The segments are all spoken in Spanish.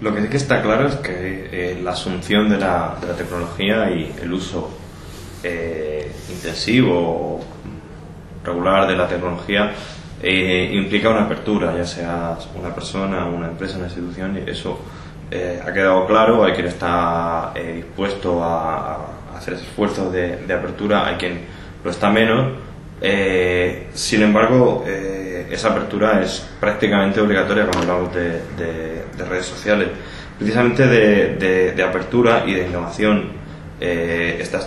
Lo que sí que está claro es que la asunción de la tecnología y el uso intensivo o regular de la tecnología implica una apertura, ya sea una persona, una empresa, una institución, y eso ha quedado claro. Hay quien está dispuesto a hacer ese esfuerzo de apertura, hay quien lo está menos. Sin embargo, esa apertura es prácticamente obligatoria cuando hablamos de redes sociales. Precisamente de apertura y de innovación está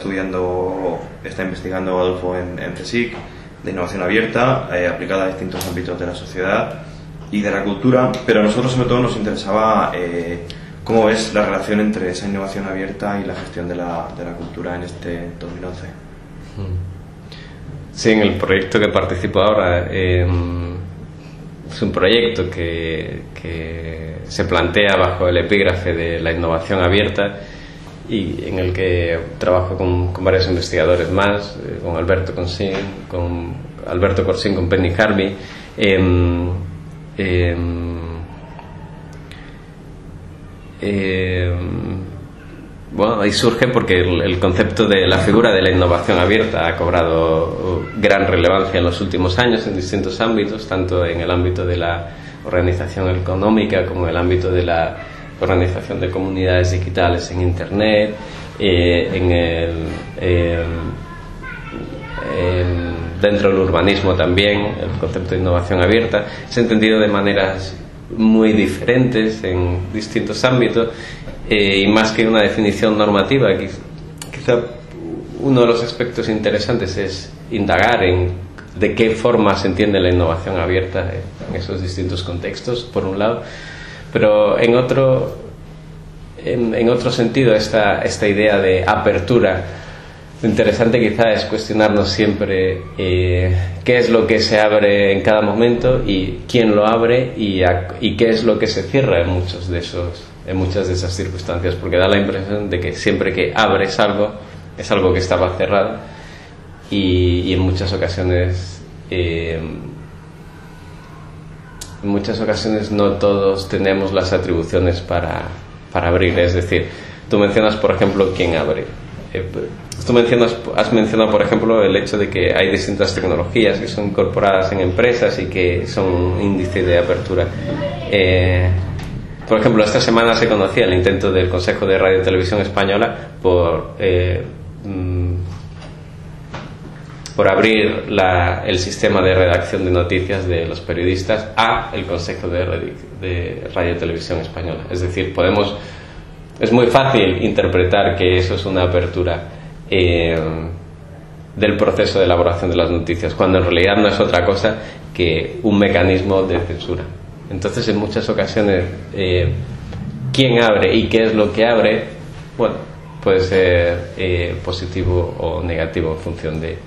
investigando Adolfo en CSIC, de innovación abierta aplicada a distintos ámbitos de la sociedad y de la cultura, pero a nosotros sobre todo nos interesaba cómo ves la relación entre esa innovación abierta y la gestión de la cultura en este 2011. Sí, en el proyecto que participo ahora es un proyecto que se plantea bajo el epígrafe de la innovación abierta y en el que trabajo con varios investigadores más, con Alberto Corsín, con Penny Harvey. Bueno, ahí surge porque el concepto de la figura de la innovación abierta ha cobrado gran relevancia en los últimos años en distintos ámbitos, tanto en el ámbito de la organización económica como en el ámbito de la organización de comunidades digitales en Internet, dentro del urbanismo también. El concepto de innovación abierta se ha entendido de maneras muy diferentes en distintos ámbitos. Y más que una definición normativa, quizá uno de los aspectos interesantes es indagar en de qué forma se entiende la innovación abierta en esos distintos contextos, por un lado, pero en otro sentido esta idea de apertura, lo interesante quizá es cuestionarnos siempre qué es lo que se abre en cada momento y quién lo abre y qué es lo que se cierra en muchas de esas circunstancias, porque da la impresión de que siempre que abres algo es algo que estaba cerrado y en muchas ocasiones no todos tenemos las atribuciones para abrir. Es decir, tú mencionas por ejemplo quién abre. Has mencionado por ejemplo el hecho de que hay distintas tecnologías que son incorporadas en empresas y que son un índice de apertura. Por ejemplo, esta semana se conocía el intento del Consejo de Radio y Televisión Española por abrir el sistema de redacción de noticias de los periodistas a el Consejo de Radio y Televisión Española. Es decir, es muy fácil interpretar que eso es una apertura del proceso de elaboración de las noticias, cuando en realidad no es otra cosa que un mecanismo de censura. Entonces, en muchas ocasiones, quién abre y qué es lo que abre, bueno, puede ser positivo o negativo en función de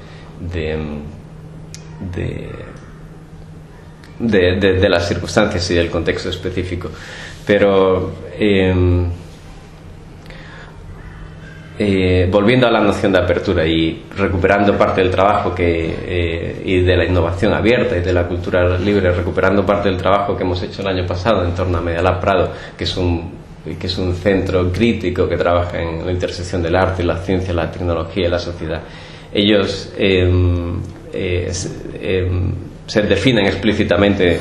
las circunstancias y del contexto específico. Pero volviendo a la noción de apertura y recuperando parte del trabajo y de la innovación abierta y de la cultura libre, recuperando parte del trabajo que hemos hecho el año pasado en torno a Media Lab Prado, que es un centro crítico que trabaja en la intersección del arte, la ciencia, la tecnología y la sociedad. Ellos se definen explícitamente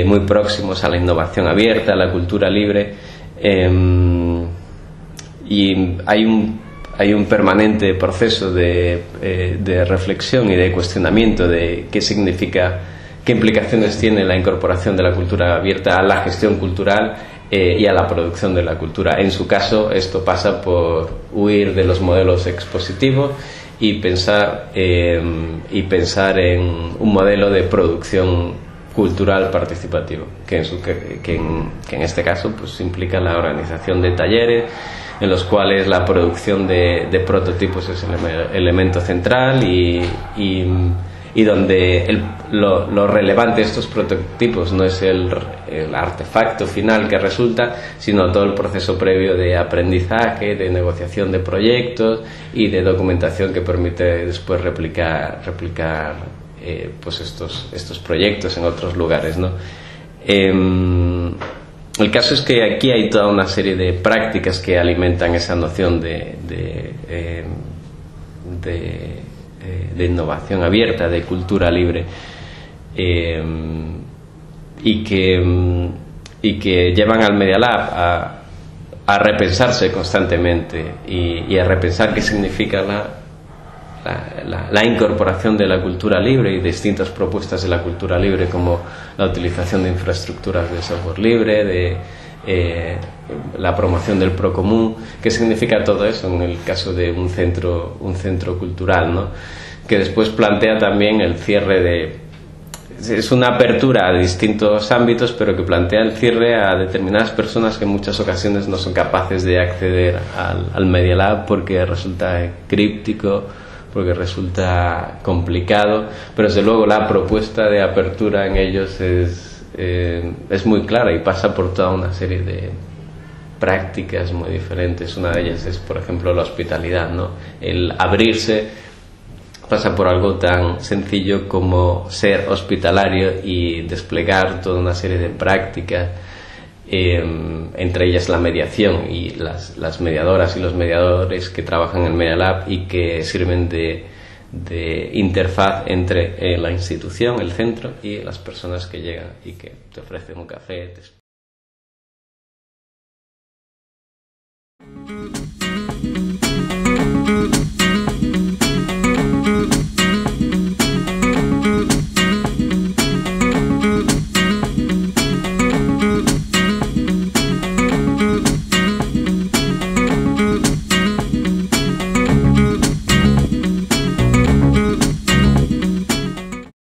muy próximos a la innovación abierta, a la cultura libre, y hay un permanente proceso de reflexión y de cuestionamiento de qué significa, qué implicaciones tiene la incorporación de la cultura abierta a la gestión cultural y a la producción de la cultura. En su caso, esto pasa por huir de los modelos expositivos y pensar en un modelo de producción cultural participativo, que en este caso pues implica la organización de talleres en los cuales la producción de prototipos es el elemento central y donde lo relevante de estos prototipos no es el artefacto final que resulta, sino todo el proceso previo de aprendizaje, de negociación de proyectos y de documentación que permite después replicar pues estos proyectos en otros lugares, ¿no? El caso es que aquí hay toda una serie de prácticas que alimentan esa noción de innovación abierta, de cultura libre, y que llevan al Media Lab a repensarse constantemente y a repensar qué significa la incorporación de la cultura libre y distintas propuestas de la cultura libre, como la utilización de infraestructuras de software libre, la promoción del procomún. ¿Qué significa todo eso en el caso de un centro cultural, ¿no? Que después plantea también el cierre es una apertura a distintos ámbitos, pero que plantea el cierre a determinadas personas que en muchas ocasiones no son capaces de acceder al Media Lab porque resulta críptico, porque resulta complicado, pero desde luego la propuesta de apertura en ellos es muy clara y pasa por toda una serie de prácticas muy diferentes. Una de ellas es, por ejemplo, la hospitalidad, ¿no? El abrirse pasa por algo tan sencillo como ser hospitalario y desplegar toda una serie de prácticas, entre ellas la mediación y las mediadoras y los mediadores que trabajan en Media Lab y que sirven de interfaz entre la institución, el centro, y las personas que llegan y que te ofrecen un café,